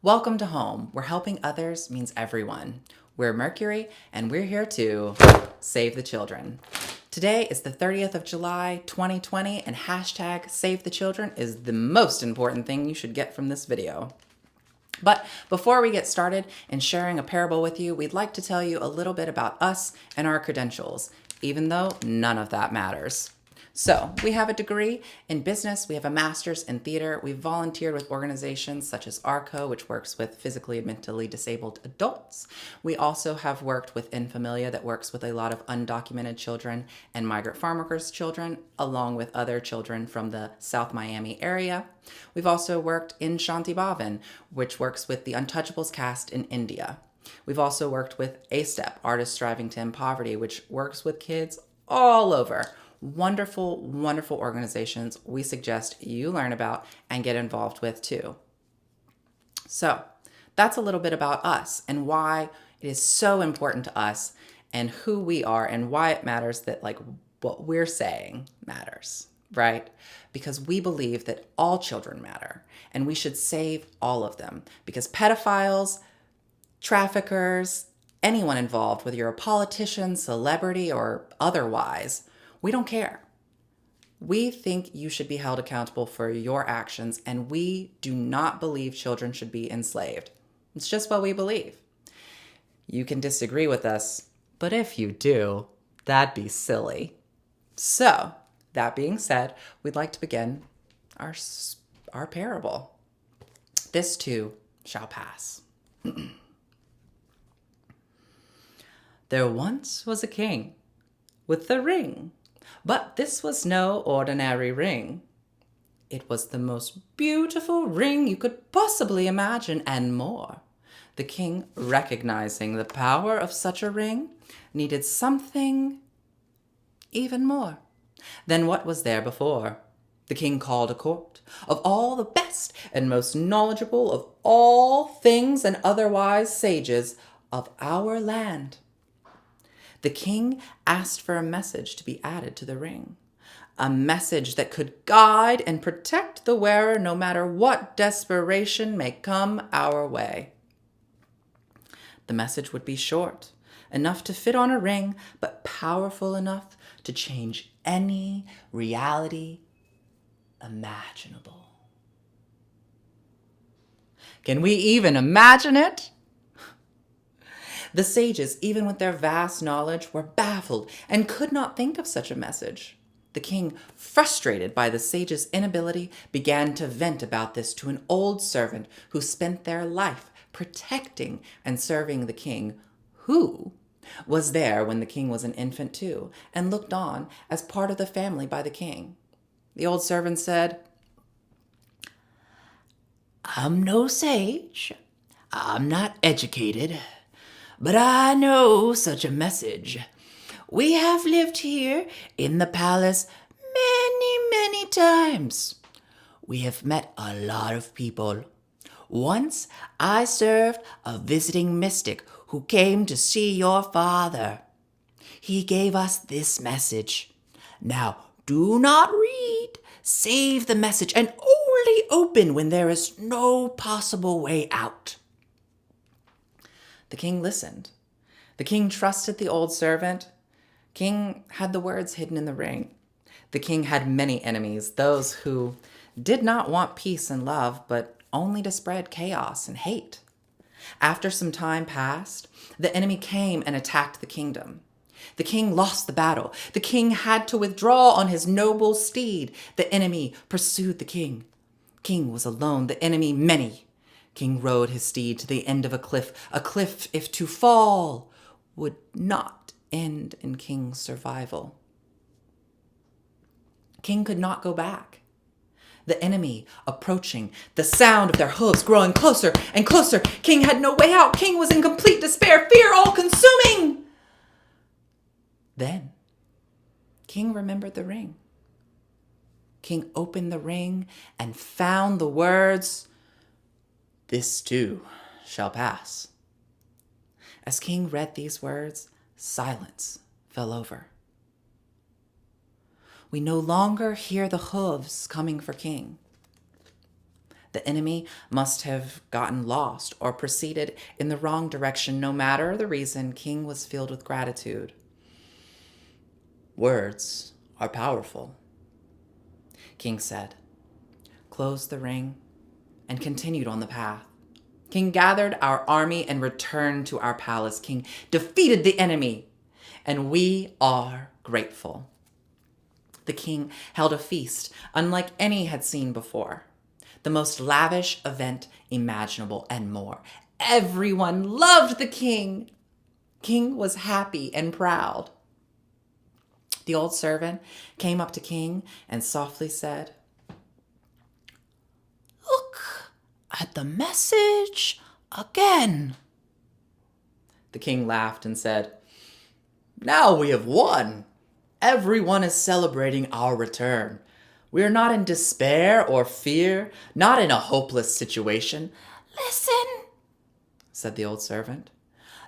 Welcome to home, where helping others means everyone. We're Mercury, and we're here to save the children. Today is the 30th of July, 2020, and hashtag Save the Children is the most important thing you should get from this video. But before we get started in sharing a parable with you, we'd like to tell you a little bit about us and our credentials, even though none of that matters. So, we have a degree in business, we have a master's in theater, we've volunteered with organizations such as ARCO, which works with physically and mentally disabled adults. We also have worked with In Familia, that works with a lot of undocumented children and migrant farm workers' children, along with other children from the South Miami area. We've also worked in Shanti Bhavan, which works with the Untouchables cast in India. We've also worked with A-Step, Artists Striving to End Poverty, which works with kids all over. Wonderful, wonderful organizations we suggest you learn about and get involved with too. So that's a little bit about us and why it is so important to us and who we are and why it matters that what we're saying matters, right? Because we believe that all children matter and we should save all of them because pedophiles, traffickers, anyone involved, whether you're a politician, celebrity, or otherwise, we don't care. We think you should be held accountable for your actions, and we do not believe children should be enslaved. It's just what we believe. You can disagree with us, but if you do, that'd be silly. So, that being said, we'd like to begin our parable. This too shall pass. There once was a king with a ring. But this was no ordinary ring. It was the most beautiful ring you could possibly imagine and more. The king, recognizing the power of such a ring, needed something even more than what was there before. The king called a court of all the best and most knowledgeable of all things and otherwise sages of our land. The king asked for a message to be added to the ring, a message that could guide and protect the wearer no matter what desperation may come our way. The message would be short, enough to fit on a ring, but powerful enough to change any reality imaginable. Can we even imagine it? The sages, even with their vast knowledge, were baffled and could not think of such a message. The king, frustrated by the sages' inability, began to vent about this to an old servant who spent their life protecting and serving the king, who was there when the king was an infant too, and looked on as part of the family by the king. The old servant said, "I'm no sage. I'm not educated. But I know such a message. We have lived here in the palace many, many times. We have met a lot of people. Once I served a visiting mystic who came to see your father. He gave us this message. Now, do not read. Save the message and only open when there is no possible way out." The king listened. The king trusted the old servant. King had the words hidden in the ring. The king had many enemies, those who did not want peace and love, but only to spread chaos and hate. After some time passed, the enemy came and attacked the kingdom. The king lost the battle. The king had to withdraw on his noble steed. The enemy pursued the king. King was alone, the enemy many. King rode his steed to the end of a cliff if to fall would not end in King's survival. King could not go back. The enemy approaching, the sound of their hooves growing closer and closer. King had no way out. King was in complete despair, fear all consuming. Then King remembered the ring. King opened the ring and found the words, "This too shall pass." As King read these words, silence fell over. We no longer hear the hooves coming for King. The enemy must have gotten lost or proceeded in the wrong direction. No matter the reason, King was filled with gratitude. Words are powerful, King said, closed the ring, and continued on the path. King gathered our army and returned to our palace. King defeated the enemy, and we are grateful. The king held a feast unlike any had seen before, the most lavish event imaginable, and more. Everyone loved the king. King was happy and proud. The old servant came up to King and softly said, "Look at the message again." The king laughed and said, "Now we have won. Everyone is celebrating our return. We are not in despair or fear, not in a hopeless situation." "Listen," said the old servant.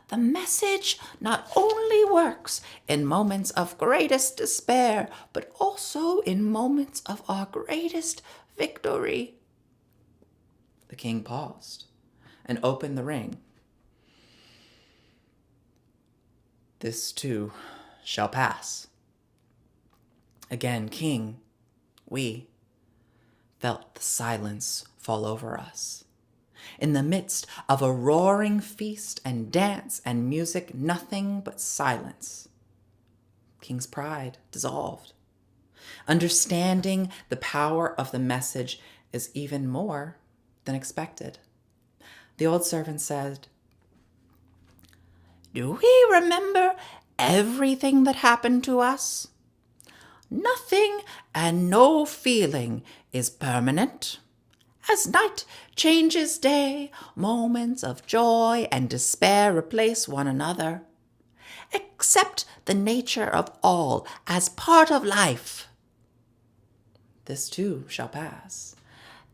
"The message not only works in moments of greatest despair, but also in moments of our greatest victory." The king paused and opened the ring. "This too shall pass." Again, King, we felt the silence fall over us. In the midst of a roaring feast and dance and music, nothing but silence. King's pride dissolved. Understanding the power of the message is even more than expected. The old servant said, "Do we remember everything that happened to us? Nothing and no feeling is permanent. As night changes day, moments of joy and despair replace one another. Accept the nature of all as part of life. This too shall pass.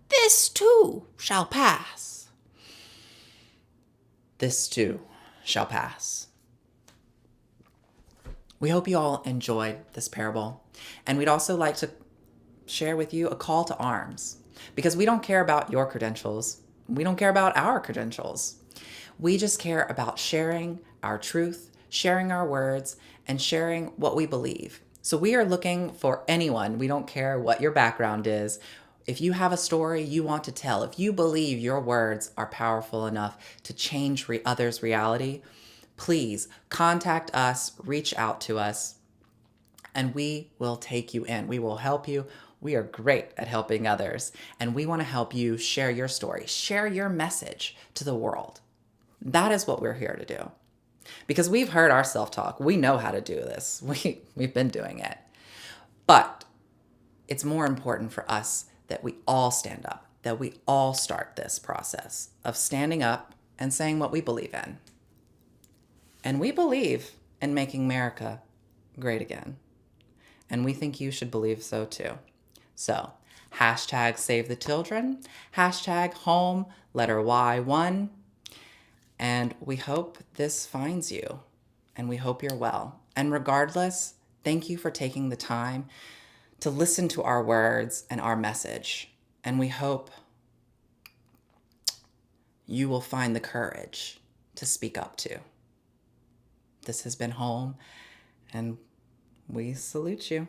This too shall pass. This too shall pass." We hope you all enjoyed this parable. And we'd also like to share with you a call to arms, because we don't care about your credentials. We don't care about our credentials. We just care about sharing our truth, sharing our words, and sharing what we believe. So we are looking for anyone. We don't care what your background is. If you have a story you want to tell, if you believe your words are powerful enough to change others' reality, please contact us, reach out to us, and we will take you in. We will help you. We are great at helping others, and we want to help you share your story, share your message to the world. That is what we're here to do. Because we've heard our self-talk. We know how to do this. We've been doing it. But it's more important for us that we all stand up, that we all start this process of standing up and saying what we believe in. And we believe in making America great again. And we think you should believe so too. So, hashtag save the children, hashtag home, letter Y1. And we hope this finds you, and we hope you're well. And regardless, thank you for taking the time to listen to our words and our message. And we hope you will find the courage to speak up too. This has been Home, and we salute you.